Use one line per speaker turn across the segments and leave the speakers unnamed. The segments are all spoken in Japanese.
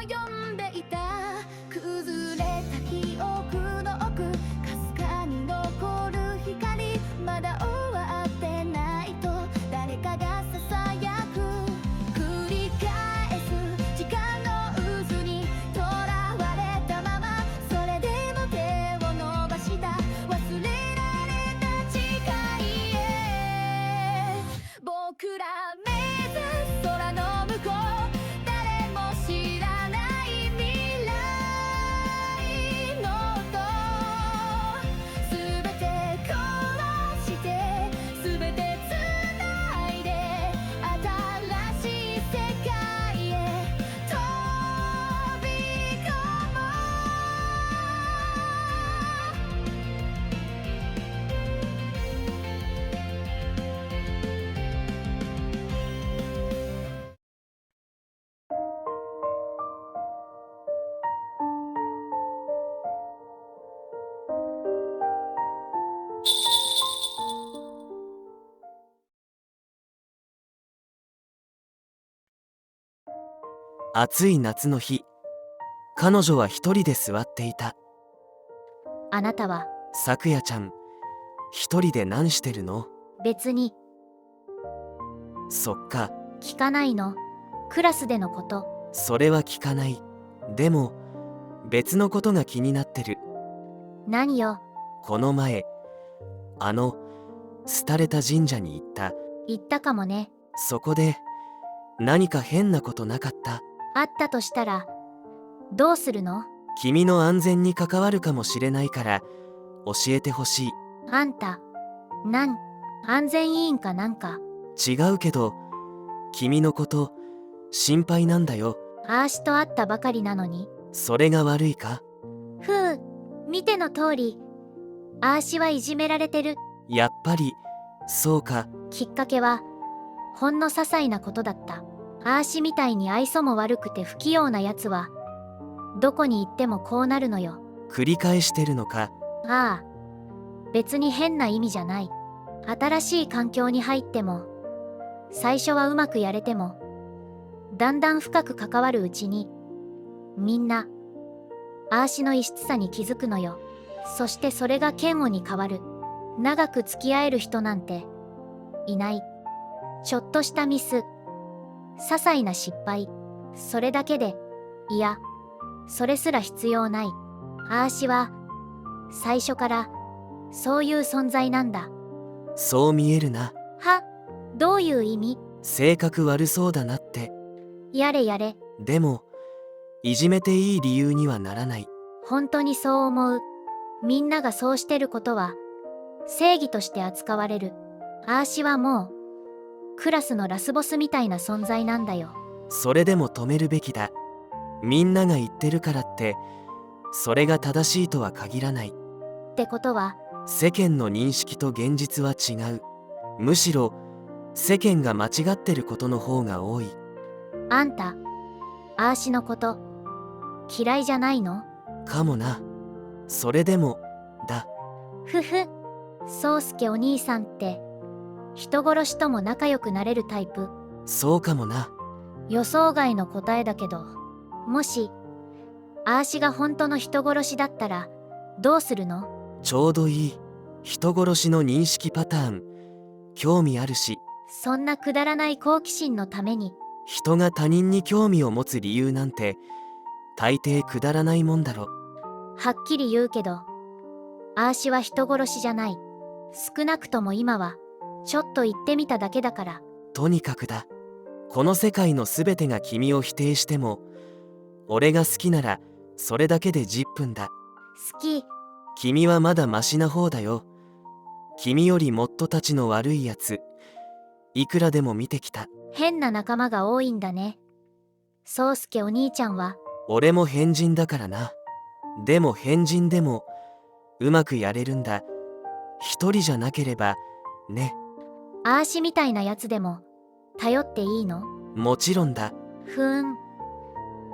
呼んでいた。崩れた記憶の奥、かすかに残る光、まだ終わってないと誰かがささやく。繰り返す時間の渦にとらわれたまま、それでも手を伸ばした忘れられた誓いへ。僕ら目指す空の向こう、誰も知らない未来の音、すべて殺してすべてつないで、新しい世界へ飛び込もう。
暑い夏の日、彼女は一人で座っていた。
あなたは
さくやちゃん、一人で何してるの？
別に
そっか、
聞かないの？クラスでのこと。
それは聞かない。でも別のことが気になってる。
何よ？
この前廃れた神社に行った。
言ったかもね。
そこで何か変なことなかった？
あったとしたらどうするの？
君の安全に関わるかもしれないから教えてほしい。
あんた安全委員かなんか？
違うけど君のこと心配なんだよ。
あーしと会ったばかりなのに。
それが悪いか？
ふう、見ての通りあーしはいじめられてる。
やっぱりそうか。
きっかけはほんの些細なことだった。あーしみたいに愛想も悪くて不器用なやつはどこに行ってもこうなるのよ。
繰り返してるのか？
ああ、別に変な意味じゃない。新しい環境に入っても最初はうまくやれてもだんだん深く関わるうちにみんなあーしの異質さに気づくのよ。そしてそれが嫌悪に変わる。長く付き合える人なんていない。ちょっとしたミス、些細な失敗、それだけで、いやそれすら必要ない。あーしは最初からそういう存在なんだ。
そう見えるな。
は、どういう意味？
性格悪そうだなって。
やれやれ。
でもいじめていい理由にはならない。
本当にそう思う。みんながそうしてることは正義として扱われる。あーしはもうクラスのラスボスみたいな存在なんだよ。
それでも止めるべきだ。みんなが言ってるからってそれが正しいとは限らない。
ってことは
世間の認識と現実は違う。むしろ世間が間違ってることの方が多い。
あんたあーしのこと嫌いじゃないの？
かもな。それでもだ。
ふふ、そうすけお兄さんって人殺しとも仲良くなれるタイプ？
そうかもな。
予想外の答えだけど、もしあーしが本当の人殺しだったらどうするの？
ちょうどいい。人殺しの認識パターン興味あるし。
そんなくだらない好奇心のために。
人が他人に興味を持つ理由なんて大抵くだらないもんだろ。
はっきり言うけどあーしは人殺しじゃない。少なくとも今はちょっと言ってみただけだから。
とにかくだ。この世界のすべてが君を否定しても俺が好きならそれだけで10分だ。
好き。
君はまだマシな方だよ。君よりもっとたちの悪いやついくらでも見てきた。
変な仲間が多いんだね。そうすけお兄ちゃんは。
俺も変人だからな。でも変人でもうまくやれるんだ。一人じゃなければね。
あーしみたいなやつでも頼っていいの？
もちろんだ。
ふーん。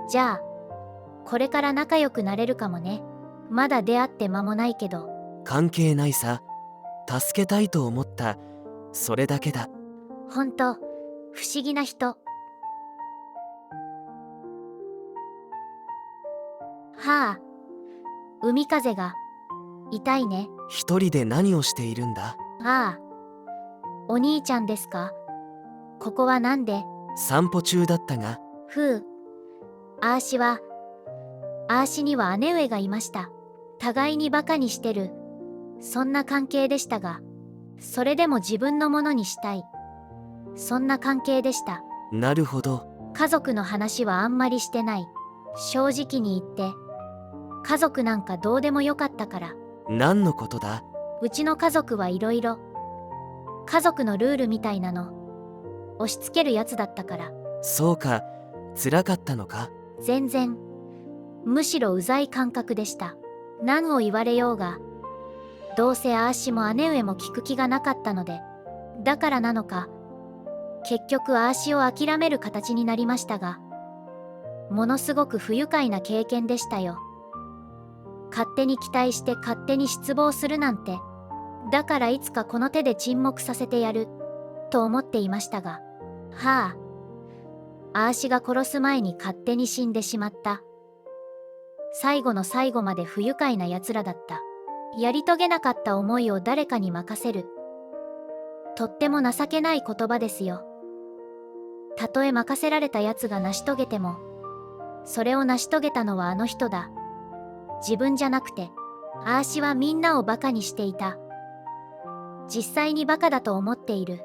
じゃあこれから仲良くなれるかもね。まだ出会って間もないけど。
関係ないさ。助けたいと思った、それだけだ。
ほんと不思議な人。はあ、海風が痛いね。
一人で何をしているんだ？
ああ、お兄ちゃんですか？ここはなんで？
散歩中だったが。
ふう、あーしには姉上がいました。互いにバカにしてる、そんな関係でしたが、それでも自分のものにしたい、そんな関係でした。
なるほど。
家族の話はあんまりしてない。正直に言って、家族なんかどうでもよかったから。
何のことだ？
うちの家族はいろいろ、家族のルールみたいなの押し付けるやつだったから。
そうか、辛かったのか？
全然、むしろうざい感覚でした。何を言われようが、どうせあーしも姉上も聞く気がなかったので、だからなのか、結局あーしを諦める形になりましたが、ものすごく不愉快な経験でしたよ。勝手に期待して勝手に失望するなんて。だからいつかこの手で沈黙させてやると思っていましたが、はあ、あーしが殺す前に勝手に死んでしまった。最後の最後まで不愉快な奴らだった。やり遂げなかった思いを誰かに任せる。とっても情けない言葉ですよ。たとえ任せられた奴が成し遂げても、それを成し遂げたのはあの人だ。自分じゃなくて、あーしはみんなをバカにしていた。実際にバカだと思っている。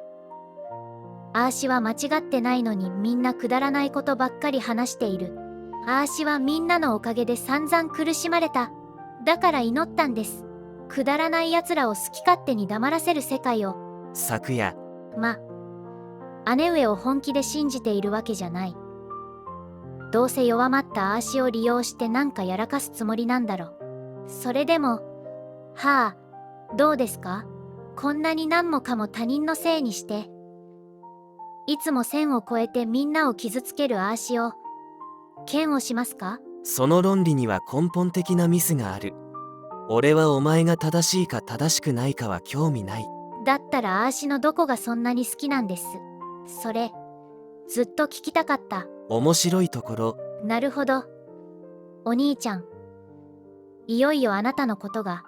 あーしは間違ってないのにみんなくだらないことばっかり話している。あーしはみんなのおかげで散々苦しまれた。だから祈ったんです。くだらない奴らを好き勝手に黙らせる世界を。
昨夜。
姉上を本気で信じているわけじゃない。どうせ弱まったあーしを利用してなんかやらかすつもりなんだろ。それでも、はあ、どうですか？こんなに何もかも他人のせいにして、いつも線を越えてみんなを傷つけるあーしを、嫌悪しますか？
その論理には根本的なミスがある。俺はお前が正しいか正しくないかは興味ない。
だったらあーしのどこがそんなに好きなんです？それ、ずっと聞きたかった。
面白いところ。
なるほど。お兄ちゃん、いよいよあなたのことが、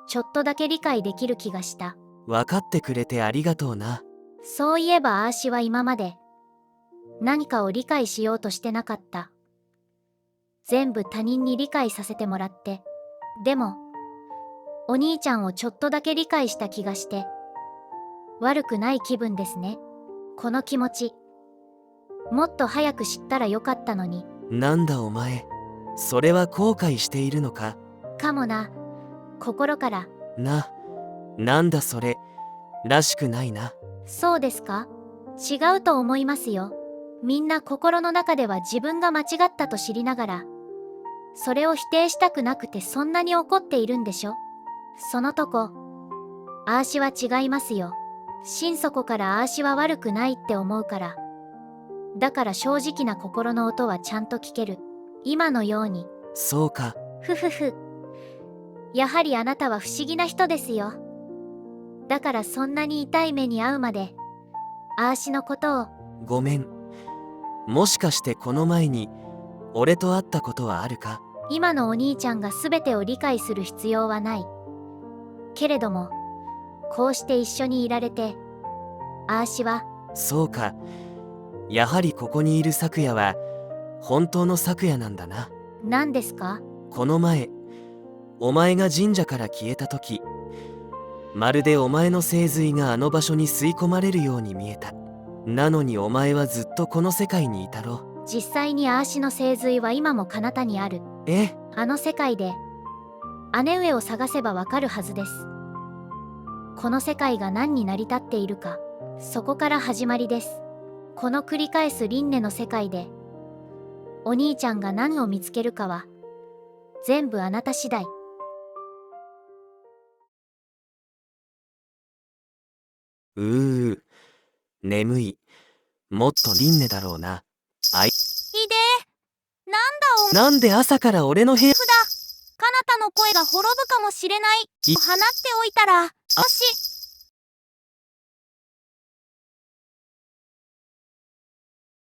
ちょっとだけ理解できる気がした。
分かってくれてありがとうな。
そういえばあーしは今まで、何かを理解しようとしてなかった。全部他人に理解させてもらって。でも、お兄ちゃんをちょっとだけ理解した気がして、悪くない気分ですね。この気持ち、もっと早く知ったらよかったのに。
なんだお前、それは後悔しているのか？
かもな、心から。
なんだそれ、らしくないな。
そうですか？違うと思いますよ。みんな心の中では自分が間違ったと知りながら、それを否定したくなくてそんなに怒っているんでしょ？そのとこ、あーしは違いますよ。心底からあーしは悪くないって思うから。だから正直な心の音はちゃんと聞ける。今のように。
そうか。
ふふふ。やはりあなたは不思議な人ですよ。だからそんなに痛い目に遭うまで、あーしのことを。
ごめん。もしかしてこの前に、俺と会ったことはあるか？
今のお兄ちゃんが全てを理解する必要はない。けれども、こうして一緒にいられて、あーしは。
そうか。やはりここにいる昨夜は、本当の昨夜なんだな。
何ですか？
この前、お前が神社から消えた時、まるでお前の精髄があの場所に吸い込まれるように見えた。なのにお前はずっとこの世界にいたろ。
実際にあーしの精髄は今も彼方にある。あの世界で、姉上を探せばわかるはずです。この世界が何に成り立っているか、そこから始まりです。この繰り返す輪廻の世界で、お兄ちゃんが何を見つけるかは、全部あなた次第。
眠い。もっと輪廻だろうな。
ひでえ、なんだ
なんで朝から俺の部屋。
彼方の声が滅ぶかもしれない。放っておいたら、よし。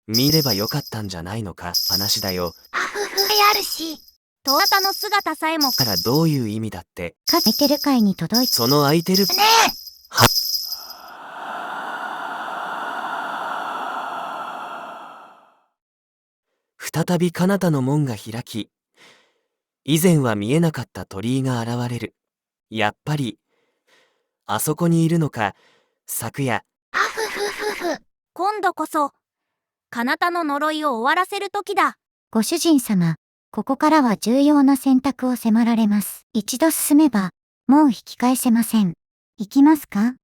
見ればよかったんじゃないのか、話だよ。
あふふやるし。
トアタの姿さえも
からどういう意味だって。
空いてる階に届いて。
その空いてる。再び彼方の門が開き、以前は見えなかった鳥居が現れる。やっぱりあそこにいるのか。昨夜、
今度こそ彼方の呪いを終わらせる時だ。
ご主人様、ここからは重要な選択を迫られます。一度進めば、もう引き返せません。行きますか？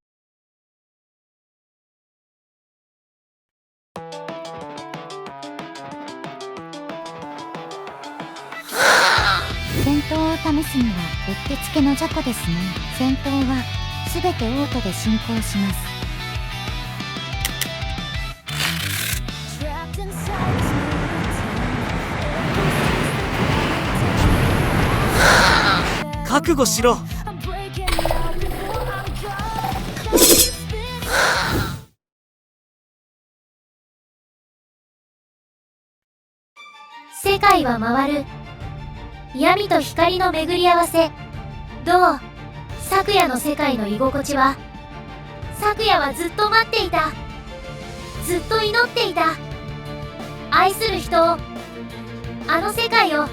戦闘を試すにはうってつけの雑魚ですね。戦闘はすべてオートで進行します。
覚悟しろ。
世界は回る。闇と光の巡り合わせ。どう？昨夜の世界の居心地は？昨夜はずっと待っていた。ずっと祈っていた。愛する人を、あの世界を。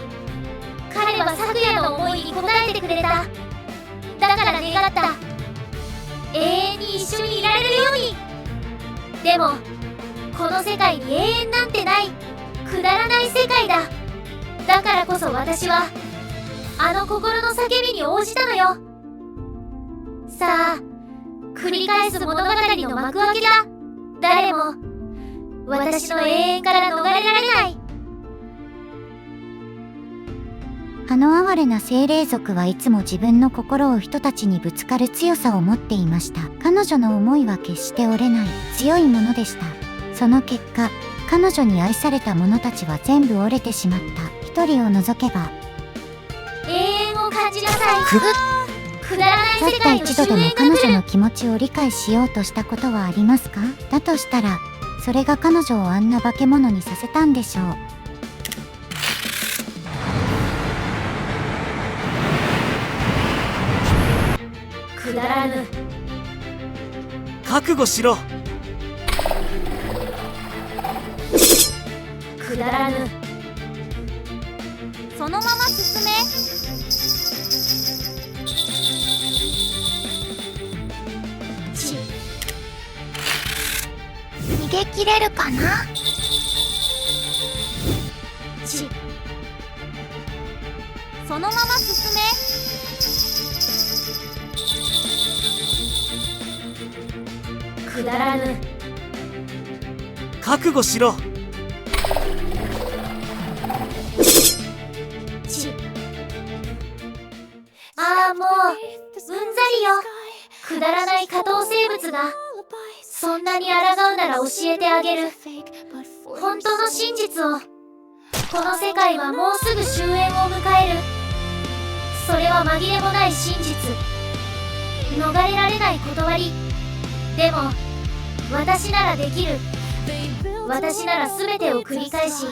彼は昨夜の思いに応えてくれた。だから願った。永遠に一緒にいられるように。でもこの世界に永遠なんてない。くだらない世界だ。だからこそ私はあの心の叫びに応じたのよ。さあ、繰り返す物語の幕開けだ。誰も私の永遠から逃れられない。
あの哀れな精霊族はいつも自分の心を人たちにぶつかる強さを持っていました。彼女の思いは決して折れない強いものでした。その結果、彼女に愛された者たちは全部折れてしまった。一人を除けば。
永遠を感じなさい。くだらない
たった
世界の
一度でも
終焉
彼女
が来る。
の気持ちを理解しようとしたことはありますか？だとしたら、それが彼女をあんな化け物にさせたんでしょう。
くだらぬ。
覚悟しろ。
くだらぬ。
そのまま進め。
逃げ切れるかな？
そのまま進め。
くだらぬ。
覚悟しろ。
ああ、もううんざりよ。くだらない下等生物が。そんなに抗うなら教えてあげる。本当の真実を。この世界はもうすぐ終焉を迎える。それは紛れもない真実。逃れられない断り。でも私ならできる。私なら全てを繰り返し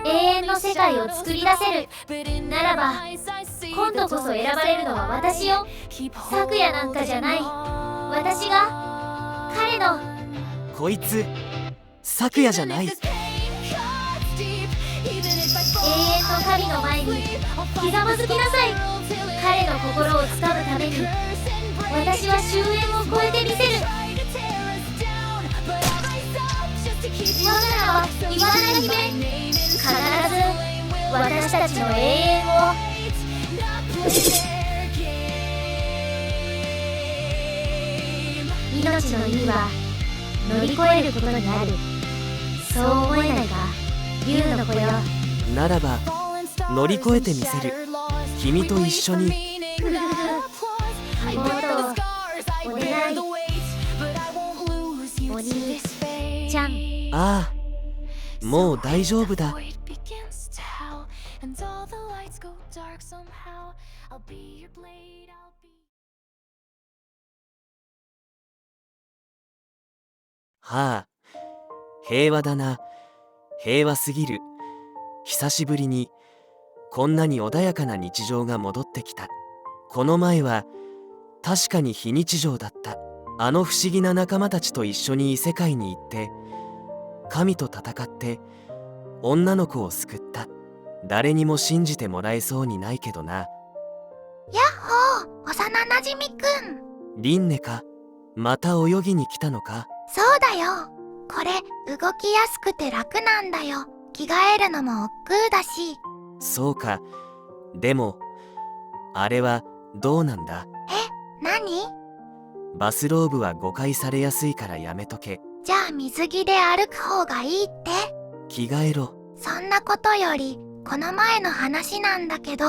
永遠の世界を作り出せる。ならば今度こそ選ばれるのは私よ。昨夜なんかじゃない。私が彼の。
こいつ昨夜じゃない。
永遠の神の前にひざまずきなさい。彼の心をつかむために私は終焉を超えてみせる。我らは言わない姫。必ず私たちの永遠を。命の意味は乗り越えることにある。そう思えないか、竜の子よ。
ならば乗り越えてみせる。君と一緒に。
もっとお願い。お兄ちゃん。
ああ、もう大丈夫だ。はあ、平和だな。平和すぎる。久しぶりにこんなに穏やかな日常が戻ってきた。この前は確かに非日常だった。あの不思議な仲間たちと一緒に異世界に行って神と戦って女の子を救った。誰にも信じてもらえそうにないけどな。
やっほー、幼なじみくん。
リンネか。また泳ぎに来たのか。
そうだよ。これ動きやすくて楽なんだよ。着替えるのも億劫だし。
そうか。でもあれはどうなんだ。
何？
バスローブは誤解されやすいからやめとけ。
じゃあ水着で歩く方がいいって？
着替えろ。
そんなことよりこの前の話なんだけど、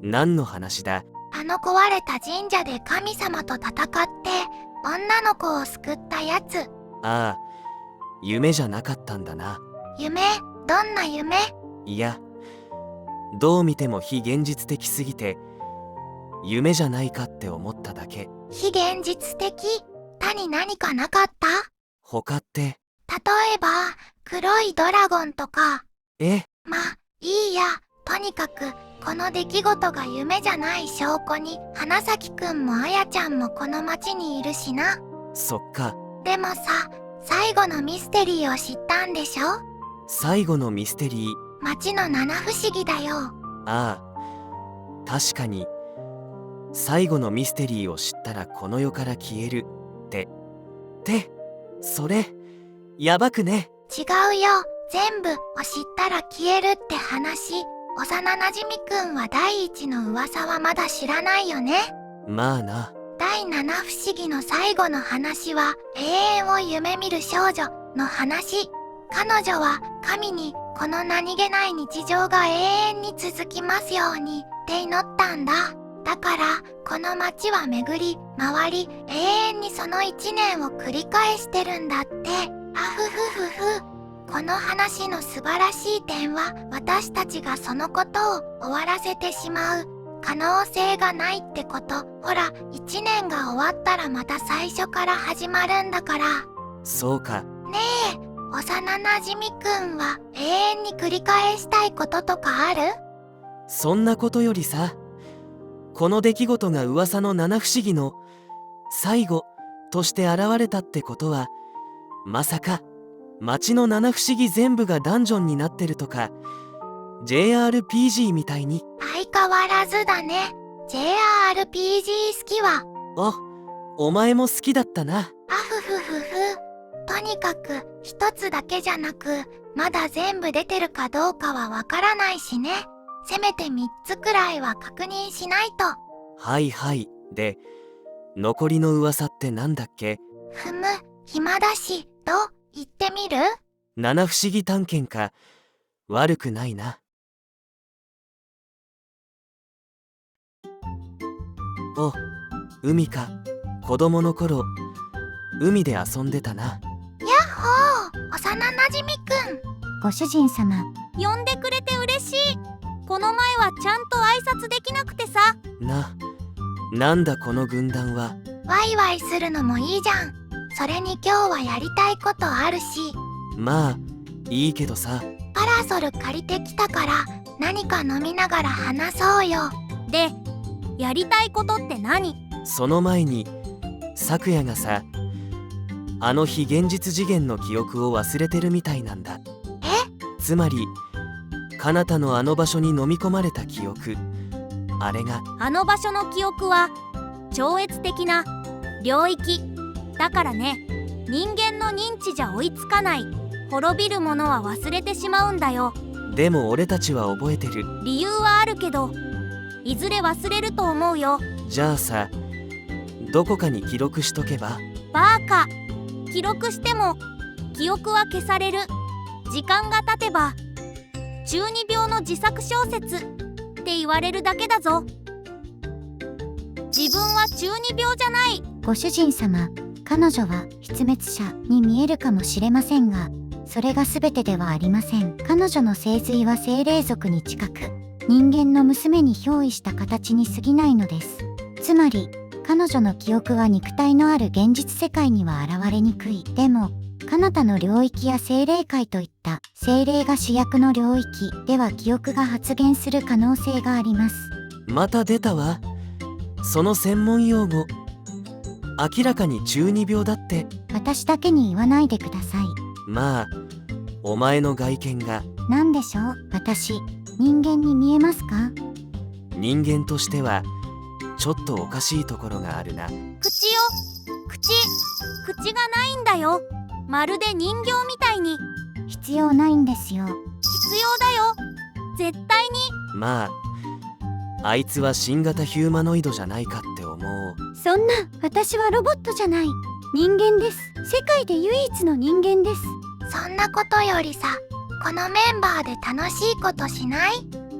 何の話だ。
あの壊れた神社で神様と戦って女の子を救ったやつ。
ああ、夢じゃなかったんだな。
夢？どんな夢？
いや、どう見ても非現実的すぎて夢じゃないかって思っただけ。
非現実的？他に何かなかった？
他って？
例えば黒いドラゴンとか。まあいいや。とにかくこの出来事が夢じゃない証拠に花咲くんもあやちゃんもこの町にいるしな。
そっか。
でもさ、最後のミステリーを知ったんでしょ？
最後のミステリー。
町の七不思議だよ。
ああ、確かに最後のミステリーを知ったらこの世から消えるってそれやばくね？
違うよ。全部を知ったら消えるって話。幼なじみくんは第一の噂はまだ知らないよね。
まあな。
第七不思議の最後の話は永遠を夢見る少女の話。彼女は神にこの何気ない日常が永遠に続きますようにって祈ったんだ。だからこの街は巡り回り永遠にその一年を繰り返してるんだって。あふふふふ。この話の素晴らしい点は私たちがそのことを終わらせてしまう可能性がないってこと。ほら、一年が終わったらまた最初から始まるんだから。
そうか。
ねえ、幼なじみくんは永遠に繰り返したいこととかある？
そんなことよりさ、この出来事が噂の七不思議の最後として現れたってことは、まさか街の七不思議全部がダンジョンになってるとか JRPG みたいに。
相変わらずだね。 JRPG 好きわ。
あ、お前も好きだったな。
あふふふふ。とにかく一つだけじゃなくまだ全部出てるかどうかはわからないしね。せめて3つくらいは確認しないと。
はいはい。で、残りの噂ってなんだっけ？
ふむ、暇だし、どう？言ってみる？
七不思議探検か。悪くないな。お、海か。子供の頃海で遊んでたな。
やっほー、幼なじみくん。
ご主人様。
呼んでくれて嬉しい。この前はちゃんと挨拶できなくてさ。
なんだこの軍団は。
ワイワイするのもいいじゃん。それに今日はやりたいことあるし。
まあいいけどさ。
パラソル借りてきたから何か飲みながら話そうよ。で、やりたいことって何？
その前に咲夜がさ、あの非現実次元の記憶を忘れてるみたいなんだ。つまり彼方のあの場所に飲み込まれた記憶、あれが。
あの場所の記憶は超越的な領域だからね。人間の認知じゃ追いつかない。滅びるものは忘れてしまうんだよ。
でも俺たちは覚えてる。
理由はあるけどいずれ忘れると思うよ。
じゃあさ、どこかに記録しとけば。
バーカ。記録しても記憶は消される。時間が経てば中二病の自作小説って言われるだけだぞ。自分は中二病じゃない。
ご主人様、彼女は筆滅者に見えるかもしれませんが、それが全てではありません。彼女の精髄は精霊族に近く、人間の娘に憑依した形に過ぎないのです。つまり彼女の記憶は肉体のある現実世界には現れにくい。でも彼方の領域や精霊界といった精霊が主役の領域では記憶が発現する可能性があります。
また出たわ。その専門用語。明らかに中二病だって。
私だけに言わないでください。
まあ、お前の外見が。
なんでしょう、私、人間に見えますか？
人間としてはちょっとおかしいところがあるな。
口よ、口がないんだよ。まるで人形みたいに。
必要ないんですよ。
必要だよ、絶対に。
まあ、あいつは新型ヒューマノイドじゃないかって思う。
そんな、私はロボットじゃない。人間です。世界で唯一の人間です。
そんなことよりさ、このメンバーで楽しいことしない？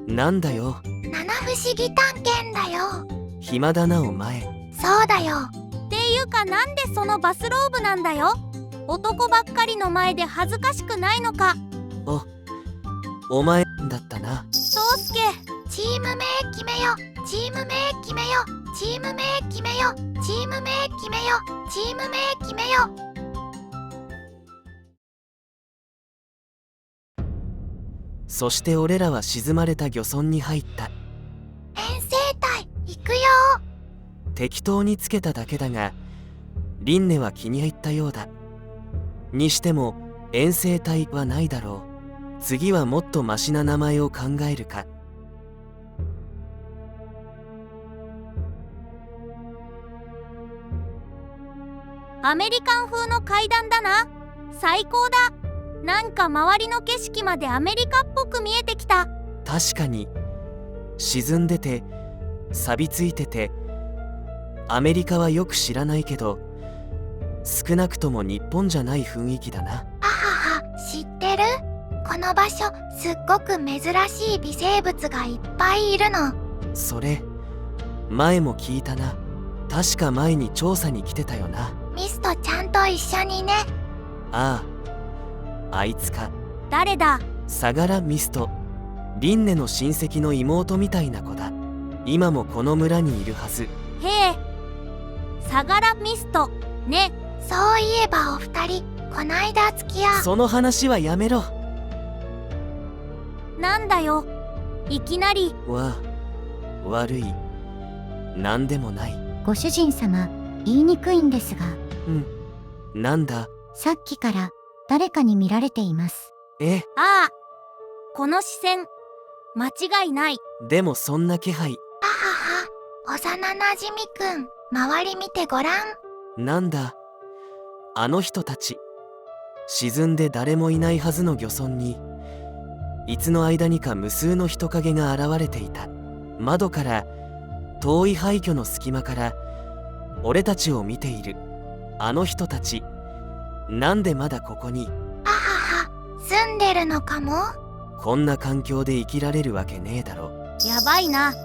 なんだよ、
七不思議探検だよ。
暇だなお前。
そうだよ。
っていうか、なんでそのバスローブなんだよ。男ばっかりの前で恥ずかしくないのか。
お前だったな。
そうすけ、
チーム名決めよ。チーム名決めよ。チーム名決めよ。チーム名決めよ。チーム名決めよ。
そして俺らは沈まれた漁村に入った。
遠征隊行くよ。
適当につけただけだが、リンネは気に入ったようだ。にしても遠征隊はないだろう。次はもっとマシな名前を考えるか。
アメリカン風の階段だな。最高だ。なんか周りの景色までアメリカっぽく見えてきた。
確かに沈んでて錆びついてて、アメリカはよく知らないけど少なくとも日本じゃない雰囲気だな。
ははは、知ってる？この場所すっごく珍しい微生物がいっぱいいるの。
それ前も聞いたな。確か前に調査に来てたよな。
ミストちゃんと一緒にね。
ああ、あいつか。
誰だ？
相良ミスト。リンネの親戚の妹みたいな子だ。今もこの村にいるはず。
へえ、相良ミストね。
そういえばお二人、こないだ付き合う。
その話はやめろ。
なんだよ、いきなり。
悪い。なんでもない。
ご主人様、言いにくいんですが、
なんだ。
さっきから誰かに見られています。
ああ、この視線、間違いない。
でもそんな気配。
ははは、幼なじみくん、周り見てごらん。
なんだあの人たち。沈んで誰もいないはずの漁村にいつの間にか無数の人影が現れていた。窓から遠い廃墟の隙間から俺たちを見ている。あの人たち、なんでまだここに？
ははは、住んでるのかも？
こんな環境で生きられるわけねえだろ。
やばいな、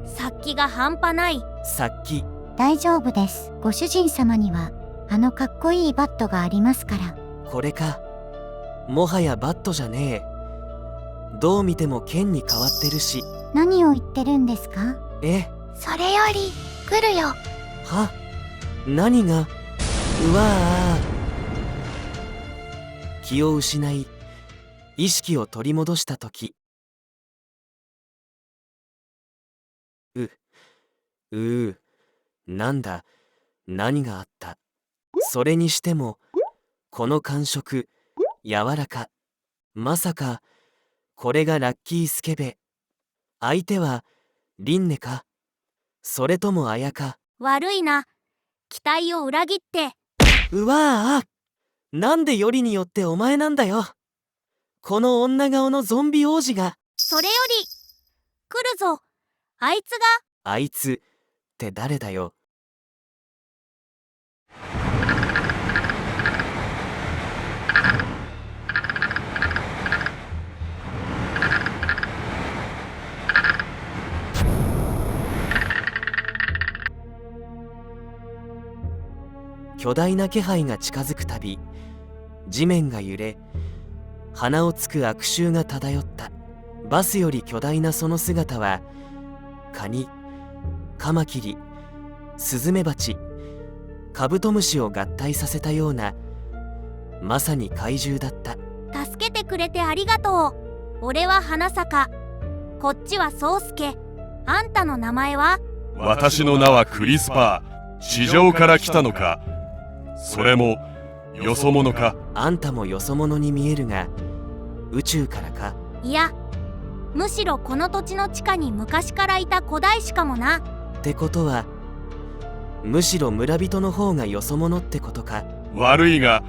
殺気が半端ない。
殺気？
大丈夫です。ご主人様にはあのかっこいいバットがありますから。
これか。もはやバットじゃねえ。どう見ても剣に変わってるし。
何を言ってるんですか？
それより、来るよ。
は？何が？うわあ。気を失い意識を取り戻したとき、なんだ、何があった。それにしてもこの感触、柔らか。まさかこれがラッキースケベ。相手はリンネか、それともアヤか。
悪いな、期待を裏切って。
うわあ、なんでよりによってお前なんだよ。この女顔のゾンビ王子が。
それより、来るぞ、あいつが。
あいつって誰だよ。巨大な気配が近づくたび、地面が揺れ、鼻をつく悪臭が漂った。バスより巨大なその姿は、カニ、カマキリ、スズメバチ、カブトムシを合体させたようなまさに怪獣だった。
助けてくれてありがとう。俺は花坂。こっちは宗介。あんたの名前は？
私の名はクリスパー。地上から来たのか？それもよそ者か？
あんたもよそ者に見えるが、宇宙からか？
いや、むしろこの土地の地下に昔からいた古代史かもな。
ってことは、むしろ村人の方がよそ者ってことか？
悪いが、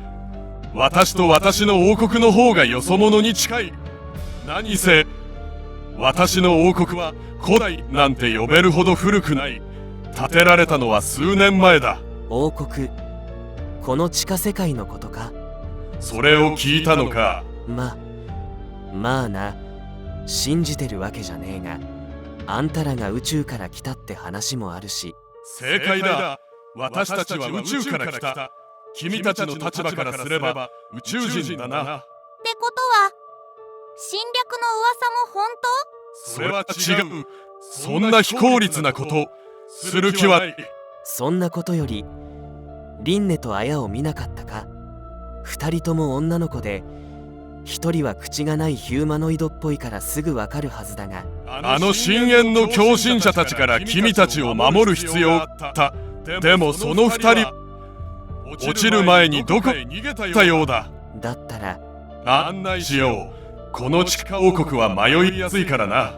私と私の王国の方がよそ者に近い。何せ私の王国は古代なんて呼べるほど古くない。建てられたのは数年前だ。
王国、この地下世界のことか？
それを聞いたのか？
まあな、信じてるわけじゃねえが、あんたらが宇宙から来たって話もあるし。
正解だ。私たちは宇宙から来た。君たちの立場からすれば宇宙人だな。
ってことは、侵略の噂も本当？
それは違う。そんな非効率なことする気はない。
そんなことより、リンネとアヤを見なかったか？二人とも女の子で、一人は口がないヒューマノイドっぽいからすぐわかるはずだが。
あの深淵の狂信者たちから君たちを守る必要があった。でもその二人、落ちる前にどこへ逃げたようだ。
だったら
案内しよう。この地下王国は迷いやすいからな。